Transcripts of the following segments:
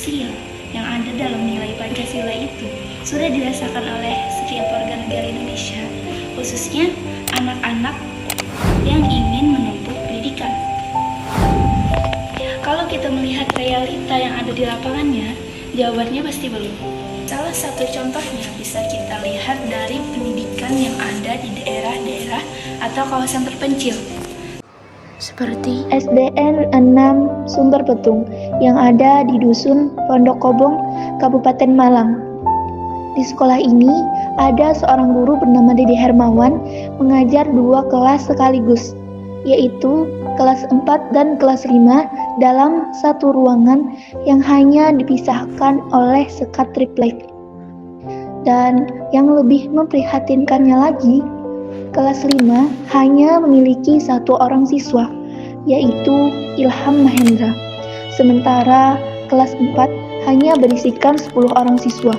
sosial yang ada dalam nilai Pancasila itu sudah dirasakan oleh setiap warga negara Indonesia, khususnya anak-anak yang ingin menempuh pendidikan. Kalau kita melihat realita yang ada di lapangannya, jawabannya pasti belum. Salah satu contohnya bisa kita lihat dari pendidikan yang ada di daerah-daerah atau kawasan terpencil. Seperti SDN 6 Sumber Petung yang ada di Dusun Pondok Kobong, Kabupaten Malang. Di sekolah ini ada seorang guru bernama Dede Hermawan mengajar 2 kelas sekaligus, yaitu kelas 4 dan kelas 5 dalam satu ruangan yang hanya dipisahkan oleh sekat triplek. Dan yang lebih memprihatinkannya lagi, kelas 5 hanya memiliki 1 orang siswa, yaitu Ilham Mahendra. Sementara kelas 4 hanya berisikan 10 orang siswa.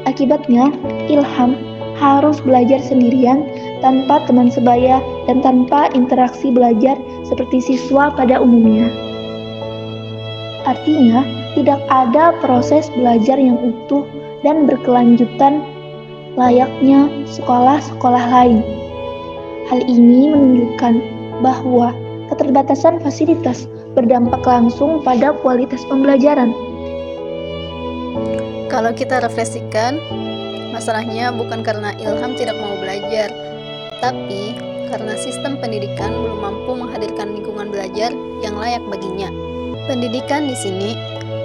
Akibatnya, Ilham harus belajar sendirian tanpa teman sebaya dan tanpa interaksi belajar seperti siswa pada umumnya. Artinya, tidak ada proses belajar yang utuh dan berkelanjutan layaknya sekolah-sekolah lain. Hal ini menunjukkan bahwa keterbatasan fasilitas berdampak langsung pada kualitas pembelajaran. Kalau kita refleksikan, masalahnya bukan karena Ilham tidak mau belajar, tapi karena sistem pendidikan belum mampu menghadirkan lingkungan belajar yang layak baginya. Pendidikan di sini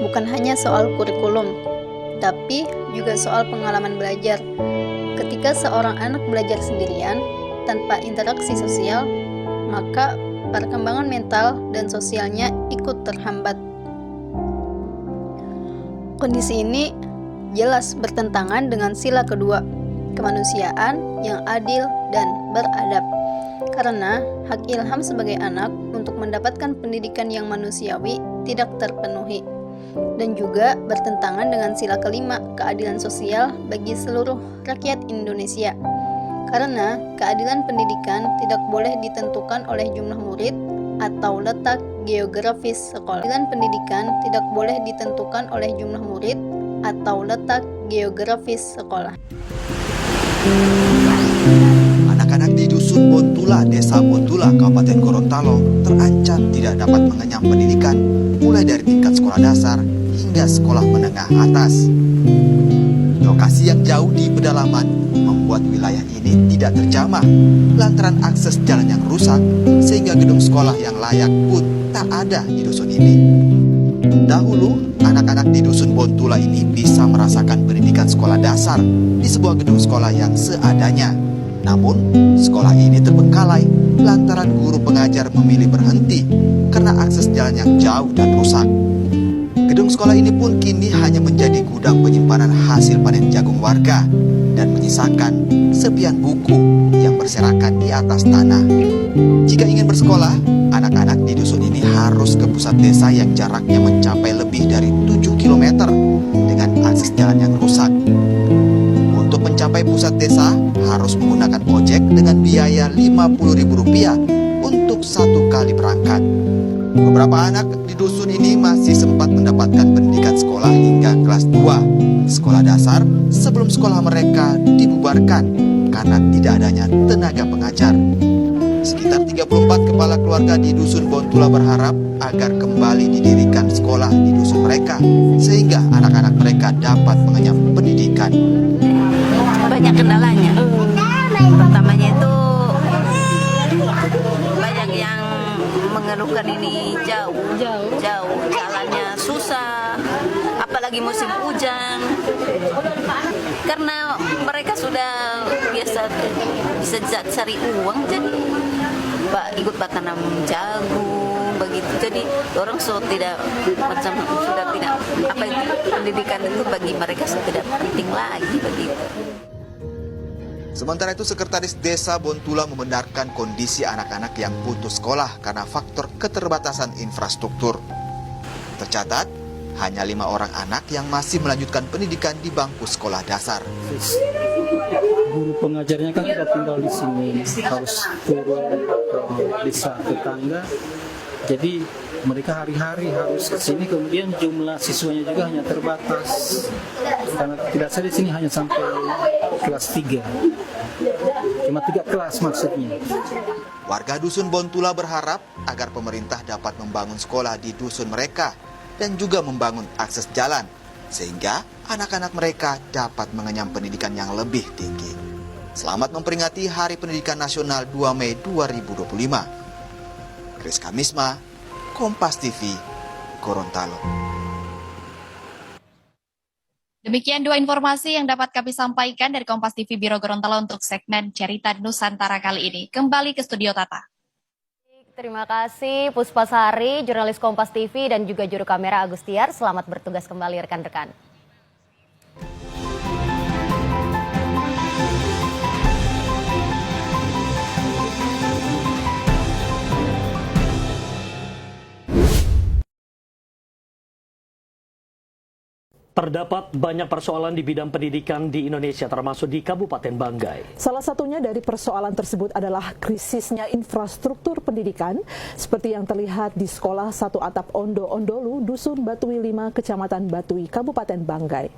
bukan hanya soal kurikulum, tapi juga soal pengalaman belajar. Ketika seorang anak belajar sendirian, tanpa interaksi sosial, maka perkembangan mental dan sosialnya ikut terhambat. Kondisi ini jelas bertentangan dengan sila kedua, kemanusiaan yang adil dan beradab. Karena hak Ilham sebagai anak untuk mendapatkan pendidikan yang manusiawi tidak terpenuhi, dan juga bertentangan dengan sila kelima, keadilan sosial bagi seluruh rakyat Indonesia. Karena keadilan pendidikan tidak boleh ditentukan oleh jumlah murid atau letak geografis sekolah. Keadilan pendidikan tidak boleh ditentukan oleh jumlah murid atau letak geografis sekolah. Anak-anak di Dusun Bontula, Desa Bontula, Kabupaten Gorontalo terancam tidak dapat mengenyam pendidikan mulai dari tingkat sekolah dasar hingga sekolah menengah atas. Lokasi yang jauh di pedalaman membuat wilayah ini tidak terjamah lantaran akses jalan yang rusak sehingga gedung sekolah yang layak pun tak ada di dusun ini. Dahulu, anak-anak di Dusun Bontula ini bisa merasakan pendidikan sekolah dasar di sebuah gedung sekolah yang seadanya. Namun, sekolah ini terbengkalai lantaran guru pengajar memilih berhenti karena akses jalan yang jauh dan rusak. Gedung sekolah ini pun kini hanya menjadi gudang penyimpanan hasil panen jagung warga dan menyisakan sepian buku yang berserakan di atas tanah. Jika ingin bersekolah, anak-anak di dusun ini harus ke pusat desa yang jaraknya mencapai lebih dari 7 km dengan akses jalan yang rusak. Untuk mencapai pusat desa, harus menggunakan ojek dengan biaya Rp50.000 untuk 1 kali berangkat. Beberapa anak di dusun ini masih sempat mendapatkan pendidikan sekolah hingga kelas 2 sekolah dasar sebelum sekolah mereka dibubarkan karena tidak adanya tenaga pengajar. Sekitar 34 kepala keluarga di Dusun Bontula berharap agar kembali didirikan sekolah di dusun mereka sehingga anak-anak mereka dapat mengenyam pendidikan. Banyak kendalanya. Pertamanya itu banyak yang mengeluhkan ini jauh, jalannya susah, apalagi musim hujan. Karena mereka sudah biasa bisa cari uang, jadi ikut tanam jagung begitu. Jadi orang sudah tidak pendidikan itu bagi mereka sudah tidak penting lagi begitu. Sementara itu, Sekretaris Desa Bontula membenarkan kondisi anak-anak yang putus sekolah karena faktor keterbatasan infrastruktur. Tercatat, hanya 5 orang anak yang masih melanjutkan pendidikan di bangku sekolah dasar. Guru pengajarnya kan tidak tinggal di sini, harus turun ke desa tetangga. Jadi mereka hari-hari harus ke sini, kemudian jumlah siswanya juga hanya terbatas. Karena tidak saya di sini hanya sampai kelas 3. Cuma 3 kelas maksudnya. Warga Dusun Bontula berharap agar pemerintah dapat membangun sekolah di dusun mereka dan juga membangun akses jalan, sehingga anak-anak mereka dapat mengenyam pendidikan yang lebih tinggi. Selamat memperingati Hari Pendidikan Nasional 2 Mei 2025. Kris Kamisma, Kompas TV, Gorontalo. Demikian 2 informasi yang dapat kami sampaikan dari Kompas TV Biro Gorontalo untuk segmen Cerita Nusantara kali ini. Kembali ke studio Tata. Terima kasih Puspasari, jurnalis Kompas TV dan juga juru kamera Agustiar. Selamat bertugas kembali rekan-rekan. Terdapat banyak persoalan di bidang pendidikan di Indonesia, termasuk di Kabupaten Banggai. Salah satunya dari persoalan tersebut adalah krisisnya infrastruktur pendidikan, seperti yang terlihat di Sekolah Satu Atap Ondo-Ondolu, Dusun Batui 5, Kecamatan Batui, Kabupaten Banggai.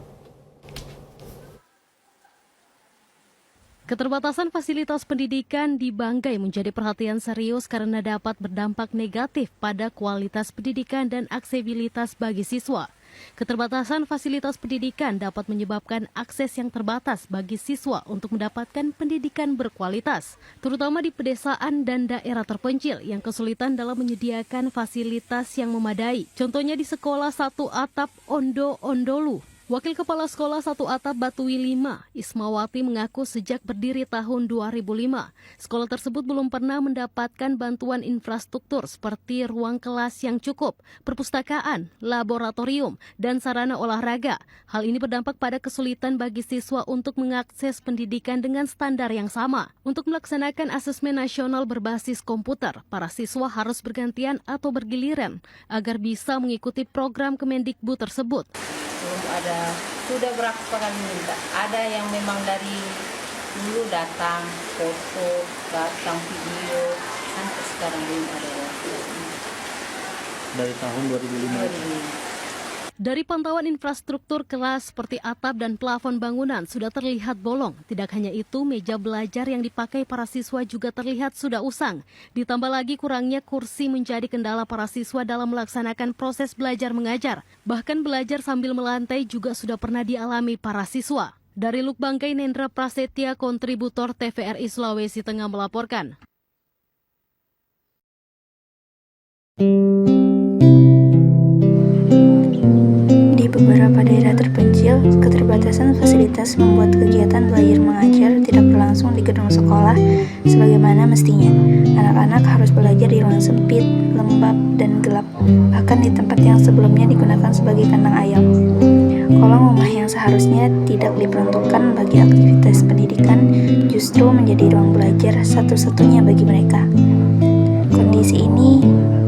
Keterbatasan fasilitas pendidikan di Banggai menjadi perhatian serius karena dapat berdampak negatif pada kualitas pendidikan dan aksesibilitas bagi siswa. Keterbatasan fasilitas pendidikan dapat menyebabkan akses yang terbatas bagi siswa untuk mendapatkan pendidikan berkualitas, terutama di pedesaan dan daerah terpencil yang kesulitan dalam menyediakan fasilitas yang memadai. Contohnya di Sekolah Satu Atap Ondo-Ondolu. Wakil Kepala Sekolah Satu Atap Batui 5, Ismawati mengaku sejak berdiri tahun 2005, sekolah tersebut belum pernah mendapatkan bantuan infrastruktur seperti ruang kelas yang cukup, perpustakaan, laboratorium, dan sarana olahraga. Hal ini berdampak pada kesulitan bagi siswa untuk mengakses pendidikan dengan standar yang sama. Untuk melaksanakan asesmen nasional berbasis komputer, para siswa harus bergantian atau bergiliran agar bisa mengikuti program Kemendikbud tersebut. Ada sudah berapa kali minta, ada yang memang dari dulu datang foto, datang video, sampai sekarang belum ada. Dari tahun 2005. Dari pantauan infrastruktur kelas seperti atap dan plafon bangunan sudah terlihat bolong. Tidak hanya itu, meja belajar yang dipakai para siswa juga terlihat sudah usang. Ditambah lagi kurangnya kursi menjadi kendala para siswa dalam melaksanakan proses belajar mengajar. Bahkan belajar sambil melantai juga sudah pernah dialami para siswa. Dari Luk Banggai, Nendra Prasetya, kontributor TVRI Sulawesi Tengah melaporkan. Beberapa daerah terpencil, keterbatasan fasilitas membuat kegiatan belajar mengajar tidak berlangsung di gedung sekolah sebagaimana mestinya. Anak-anak harus belajar di ruang sempit, lembab, dan gelap, bahkan di tempat yang sebelumnya digunakan sebagai kandang ayam. Kolong rumah yang seharusnya tidak diperuntukkan bagi aktivitas pendidikan justru menjadi ruang belajar satu-satunya bagi mereka. Kondisi ini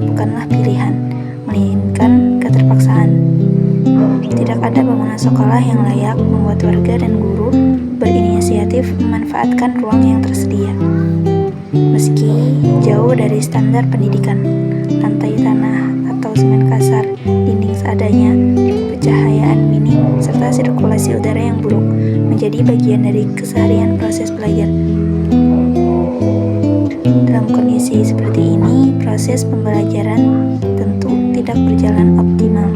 bukanlah pilihan, melainkan keterpaksaan. Tidak ada bangunan sekolah yang layak membuat warga dan guru berinisiatif memanfaatkan ruang yang tersedia. Meski jauh dari standar pendidikan, lantai tanah atau semen kasar, dinding seadanya, pencahayaan minim, serta sirkulasi udara yang buruk menjadi bagian dari keseharian proses belajar. Dalam kondisi seperti ini, proses pembelajaran tentu tidak berjalan optimal.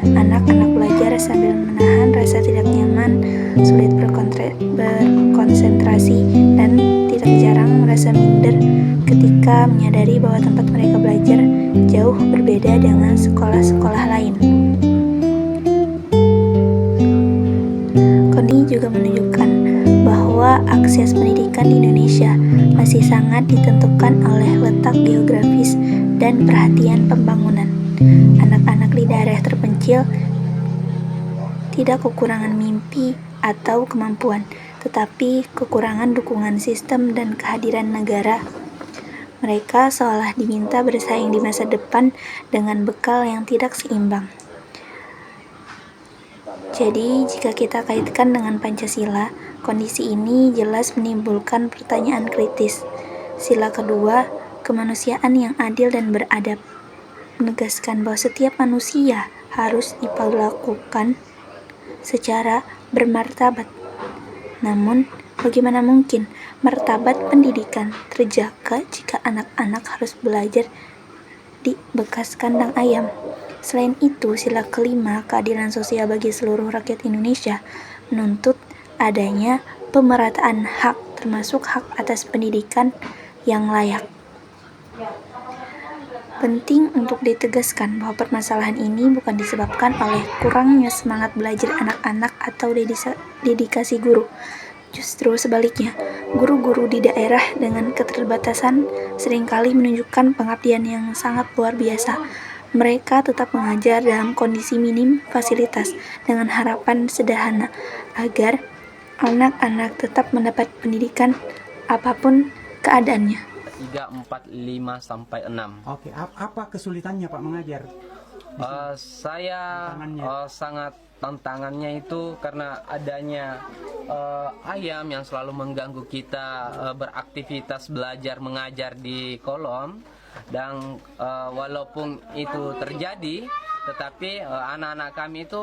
Anak-anak belajar sambil menahan rasa tidak nyaman, sulit berkonsentrasi, dan tidak jarang merasa minder ketika menyadari bahwa tempat mereka belajar jauh berbeda dengan sekolah-sekolah lain. Kondisi juga menunjukkan bahwa akses pendidikan di Indonesia masih sangat ditentukan oleh letak geografis dan perhatian pembangunan. Anak-anak di daerah terpencil tidak kekurangan mimpi atau kemampuan, tetapi kekurangan dukungan sistem dan kehadiran negara. Mereka seolah diminta bersaing di masa depan dengan bekal yang tidak seimbang. Jadi, jika kita kaitkan dengan Pancasila, kondisi ini jelas menimbulkan pertanyaan kritis. Sila kedua, kemanusiaan yang adil dan beradab. menegaskan bahwa setiap manusia harus diperlakukan secara bermartabat. Namun, bagaimana mungkin martabat pendidikan terjaga jika anak-anak harus belajar di bekas kandang ayam? Selain itu, sila kelima, keadilan sosial bagi seluruh rakyat Indonesia, menuntut adanya pemerataan hak, termasuk hak atas pendidikan yang layak. Penting untuk ditegaskan bahwa permasalahan ini bukan disebabkan oleh kurangnya semangat belajar anak-anak atau dedikasi guru. Justru sebaliknya, guru-guru di daerah dengan keterbatasan seringkali menunjukkan pengabdian yang sangat luar biasa. Mereka tetap mengajar dalam kondisi minim fasilitas dengan harapan sederhana agar anak-anak tetap mendapat pendidikan apapun keadaannya. 3, 4, 5, sampai 6. Oke, apa kesulitannya Pak mengajar? Saya sangat tantangannya itu karena adanya ayam yang selalu mengganggu kita beraktivitas belajar mengajar di kolom, dan walaupun itu terjadi, tetapi anak-anak kami itu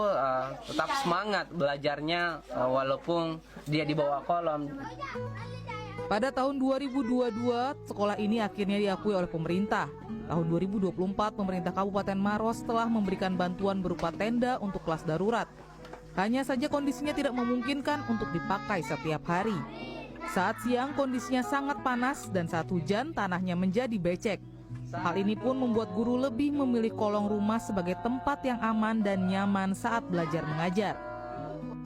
tetap semangat belajarnya walaupun dia di bawah kolom. Pada tahun 2022, sekolah ini akhirnya diakui oleh pemerintah. Tahun 2024, pemerintah Kabupaten Maros telah memberikan bantuan berupa tenda untuk kelas darurat. Hanya saja kondisinya tidak memungkinkan untuk dipakai setiap hari. Saat siang kondisinya sangat panas dan saat hujan tanahnya menjadi becek. Hal ini pun membuat guru lebih memilih kolong rumah sebagai tempat yang aman dan nyaman saat belajar mengajar.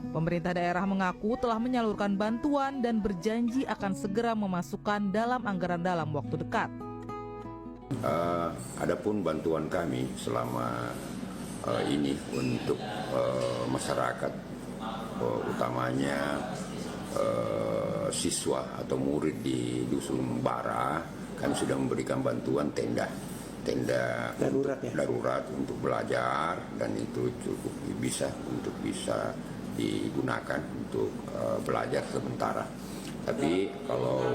Pemerintah daerah mengaku telah menyalurkan bantuan dan berjanji akan segera memasukkan dalam anggaran dalam waktu dekat. Adapun bantuan kami selama ini untuk masyarakat, utamanya siswa atau murid di Dusun Bara, kami sudah memberikan bantuan tenda darurat untuk belajar, dan itu cukup bisa digunakan untuk belajar sementara. Tapi kalau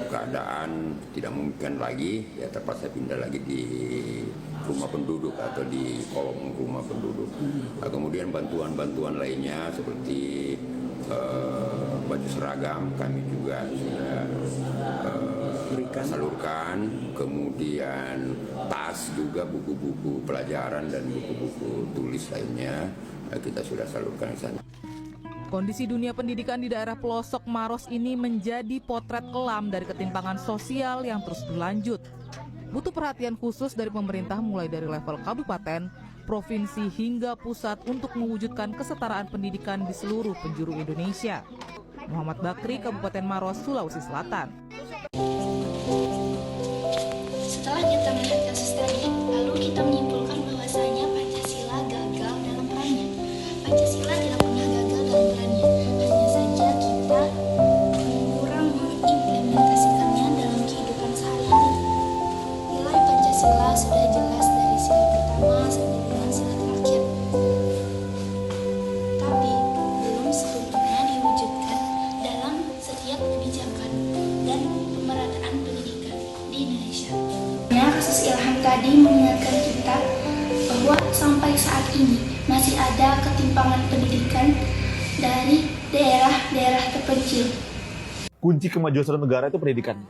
keadaan tidak memungkinkan lagi, ya terpaksa pindah lagi di rumah penduduk atau di kolom rumah penduduk. Kemudian bantuan-bantuan lainnya seperti baju seragam kami juga sudah salurkan, kemudian tas juga, buku-buku pelajaran dan buku-buku tulis lainnya kita sudah salurkan ke sana. Kondisi dunia pendidikan di daerah pelosok Maros ini menjadi potret kelam dari ketimpangan sosial yang terus berlanjut. Butuh perhatian khusus dari pemerintah mulai dari level kabupaten, provinsi hingga pusat untuk mewujudkan kesetaraan pendidikan di seluruh penjuru Indonesia. Muhammad Bakri, Kabupaten Maros, Sulawesi Selatan. Setelah kita melihat kasus tadi, lalu kita menyimpulkan bahwasanya Pancasila gagal dalam perannya. Pancasila tidak pernah gagal dalam perannya, hanya saja kita kurang mengimplementasikannya dalam kehidupan sehari-hari. Nilai Pancasila sudah jelas dari sila pertama sampai dengan sila terakhir, tapi belum sepenuhnya diwujudkan dalam setiap kebijakan dan pemerataan pendidikan di Indonesia. Kasus Ilham tadi mengingatkan kita bahwa sampai saat ini masih ada ketimpangan pendidikan dari daerah-daerah terpencil. Kunci kemajuan suatu negara itu pendidikan.